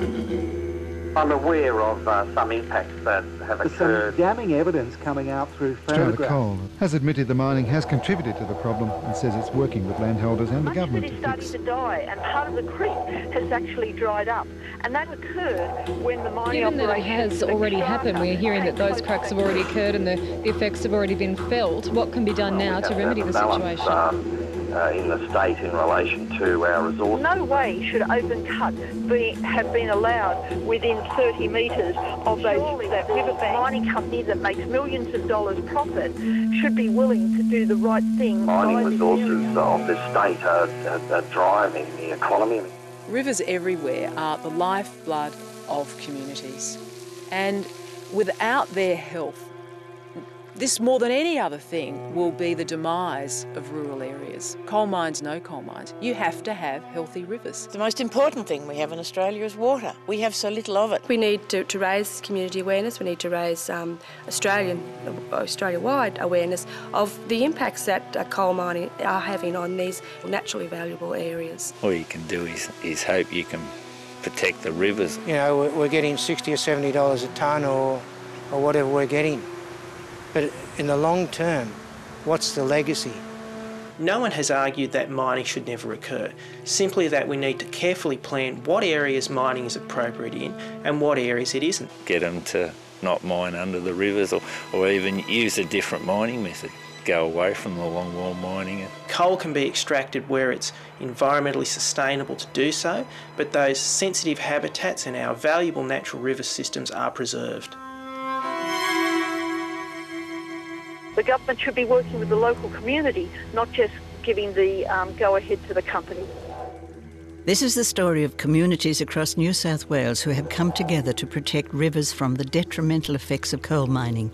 I'm aware of some impacts that have occurred. There's some damning evidence coming out through photographs. Australia Coal has admitted the mining has contributed to the problem and says it's working with landholders and the government to fix. Much of it is starting to die, and part of the creek has actually dried up. And that occurred when the mining operation... Given that it has already happened, we're hearing that those cracks have already occurred and the effects have already been felt. What can be done now to remedy the situation? In the state in relation to our resources. No way should open cuts have been allowed within 30 metres of that riverbank. Mining company that makes millions of dollars profit should be willing to do the right thing. Mining resources of this state are driving the economy. Rivers everywhere are the lifeblood of communities, and without their health, this, more than any other thing, will be the demise of rural areas. Coal mines, no coal mines. You have to have healthy rivers. The most important thing we have in Australia is water. We have so little of it. We need to raise community awareness. We need to raise Australia-wide awareness of the impacts that coal mining are having on these naturally valuable areas. All you can do is hope you can protect the rivers. You know, we're getting $60 or $70 a tonne or whatever we're getting. But in the long term, what's the legacy? No one has argued that mining should never occur, simply that we need to carefully plan what areas mining is appropriate in and what areas it isn't. Get them to not mine under the rivers or even use a different mining method. Go away from the longwall mining. Coal can be extracted where it's environmentally sustainable to do so, but those sensitive habitats and our valuable natural river systems are preserved. The government should be working with the local community, not just giving the go-ahead to the company. This is the story of communities across New South Wales who have come together to protect rivers from the detrimental effects of coal mining.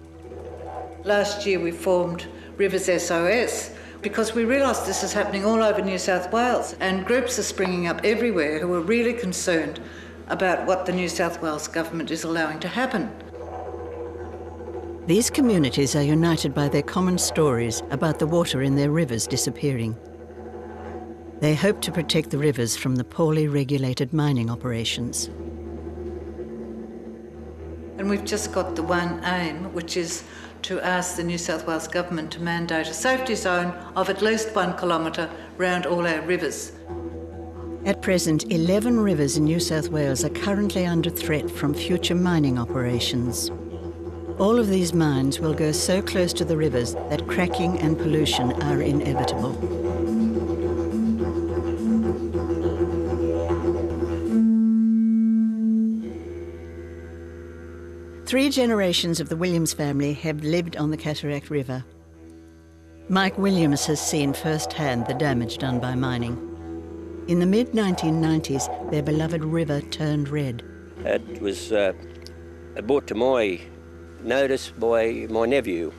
Last year we formed Rivers SOS because we realised this is happening all over New South Wales, and groups are springing up everywhere who are really concerned about what the New South Wales government is allowing to happen. These communities are united by their common stories about the water in their rivers disappearing. They hope to protect the rivers from the poorly regulated mining operations. And we've just got the one aim, which is to ask the New South Wales government to mandate a safety zone of at least 1 kilometre round all our rivers. At present, 11 rivers in New South Wales are currently under threat from future mining operations. All of these mines will go so close to the rivers that cracking and pollution are inevitable. Three generations of the Williams family have lived on the Cataract River. Mike Williams has seen firsthand the damage done by mining. In the mid-1990s, their beloved river turned red. It was brought to my notice by my nephew,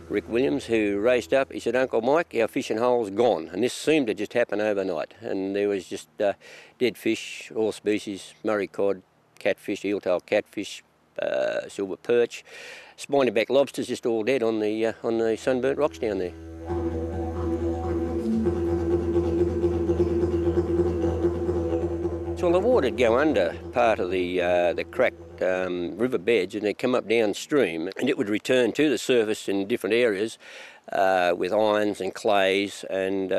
Rick Williams, who raced up. He said, "Uncle Mike, our fishing hole's gone." And this seemed to just happen overnight. And there was just dead fish, all species, Murray cod, catfish, eel-tail catfish, silver perch, spiny-back lobsters, just all dead on the sunburnt rocks down there. So the water'd go under part of the cracked river beds, and they'd come up downstream, and it would return to the surface in different areas with irons and clays and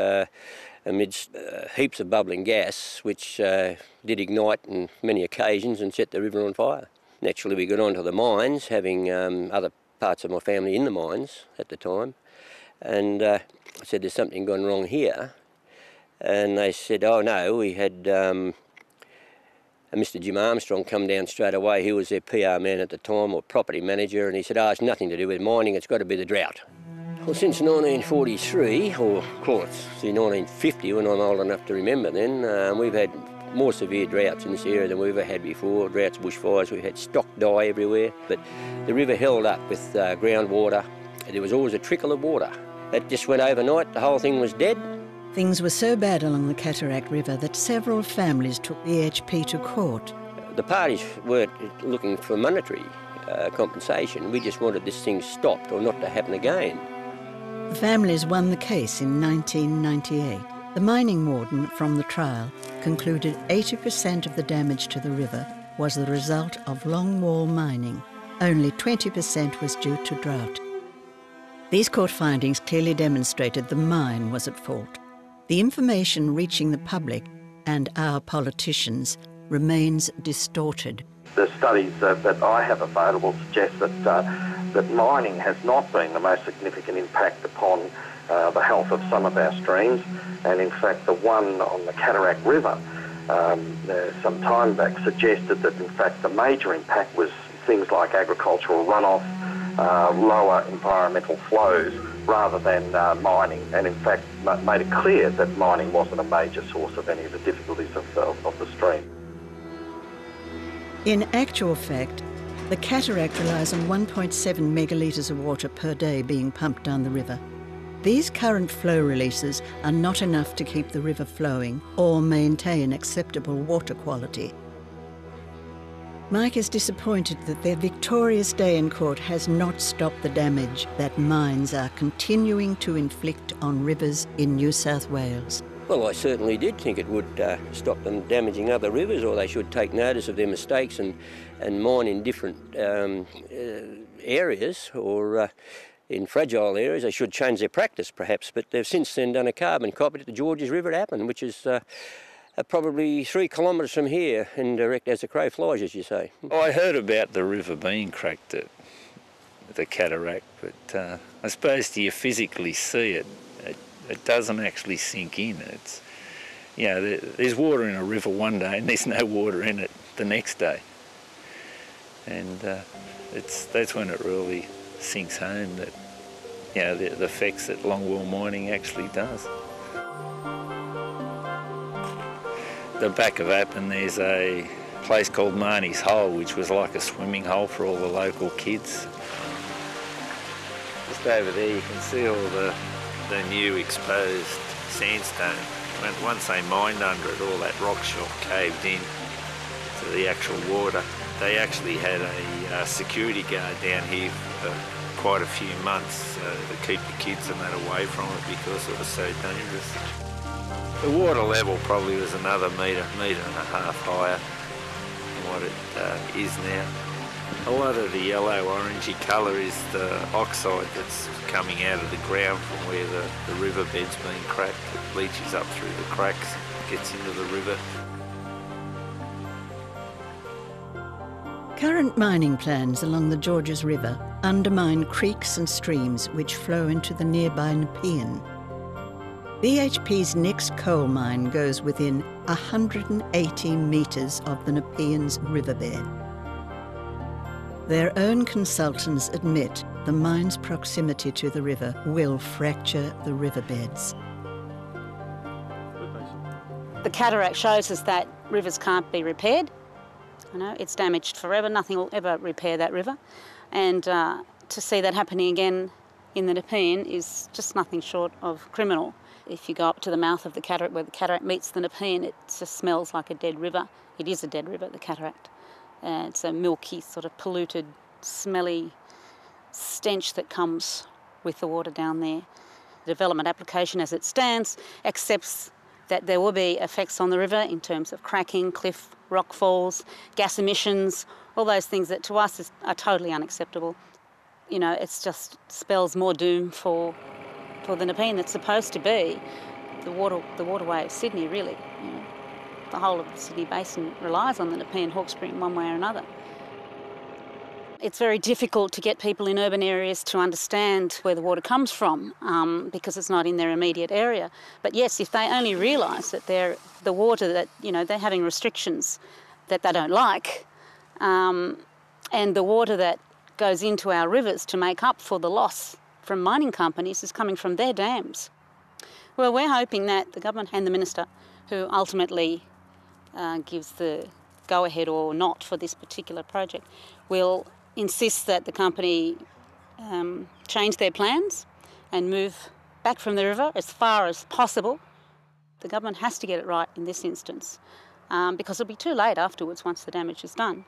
amidst heaps of bubbling gas, which did ignite on many occasions and set the river on fire. Naturally, we got onto the mines, having other parts of my family in the mines at the time, and I said, "There's something gone wrong here." And they said, "Oh no, we had Mr. Jim Armstrong come down straight away. He was their PR man at the time, or property manager, and he said, "Oh, it's nothing to do with mining, it's got to be the drought." Well, since 1943, or call it 1950, when I'm old enough to remember then, we've had more severe droughts in this area than we've ever had before. Droughts, bushfires, we had stock die everywhere. But the river held up with groundwater. There was always a trickle of water. It just went overnight, the whole thing was dead. Things were so bad along the Cataract River that several families took BHP to court. The parties weren't looking for monetary compensation. We just wanted this thing stopped or not to happen again. The families won the case in 1998. The mining warden from the trial concluded 80% of the damage to the river was the result of longwall mining. Only 20% was due to drought. These court findings clearly demonstrated the mine was at fault. The information reaching the public and our politicians remains distorted. The studies that I have available suggest that mining has not been the most significant impact upon the health of some of our streams, and in fact the one on the Cataract River some time back suggested that in fact the major impact was things like agricultural runoff, lower environmental flows rather than mining, and in fact made it clear that mining wasn't a major source of any of the difficulties of the stream. In actual fact, the cataract relies on 1.7 megalitres of water per day being pumped down the river. These current flow releases are not enough to keep the river flowing or maintain acceptable water quality. Mike is disappointed that their victorious day in court has not stopped the damage that mines are continuing to inflict on rivers in New South Wales. Well, I certainly did think it would stop them damaging other rivers, or they should take notice of their mistakes and mine in different areas, or in fragile areas. They should change their practice, perhaps, but they've since then done a carbon copy at the Georges River at Appin, which is probably 3 kilometres from here, and direct as the crow flies, as you say. I heard about the river being cracked at the cataract, but I suppose till you physically see it, it doesn't actually sink in. It's, you know, there's water in a river one day and there's no water in it the next day. And that's when it really sinks home that, you know, the effects that longwall mining actually does. The back of Appin, there's a place called Marnie's Hole, which was like a swimming hole for all the local kids. Just over there you can see all the new exposed sandstone. Once they mined under it, all that rock shell caved in to the actual water. They actually had a security guard down here for quite a few months to keep the kids and that away from it because it was so dangerous. The water level probably was another metre and a half higher than what it is now. A lot of the yellow-orangey colour is the oxide that's coming out of the ground from where the riverbed's been cracked. It leaches up through the cracks and gets into the river. Current mining plans along the Georges River undermine creeks and streams which flow into the nearby Nepean. BHP's next coal mine goes within 180 metres of the Nepean's riverbed. Their own consultants admit the mine's proximity to the river will fracture the riverbeds. The cataract shows us that rivers can't be repaired. You know, it's damaged forever. Nothing will ever repair that river. And to see that happening again in the Nepean is just nothing short of criminal. If you go up to the mouth of the cataract, where the cataract meets the Nepean, it just smells like a dead river. It is a dead river, the cataract. It's a milky, sort of polluted, smelly stench that comes with the water down there. The development application as it stands accepts that there will be effects on the river in terms of cracking, cliff, rock falls, gas emissions, all those things that to us are totally unacceptable. You know, it just spells more doom for the Nepean that's supposed to be the waterway of Sydney, really. You know, the whole of the Sydney Basin relies on the Nepean Hawkesbury in one way or another. It's very difficult to get people in urban areas to understand where the water comes from because it's not in their immediate area. But yes, if they only realise that the water that, you know, they're having restrictions that they don't like, and the water that goes into our rivers to make up for the loss from mining companies is coming from their dams. Well, we're hoping that the government and the minister, who ultimately gives the go-ahead or not for this particular project, will insist that the company change their plans and move back from the river as far as possible. The government has to get it right in this instance because it'll be too late afterwards once the damage is done.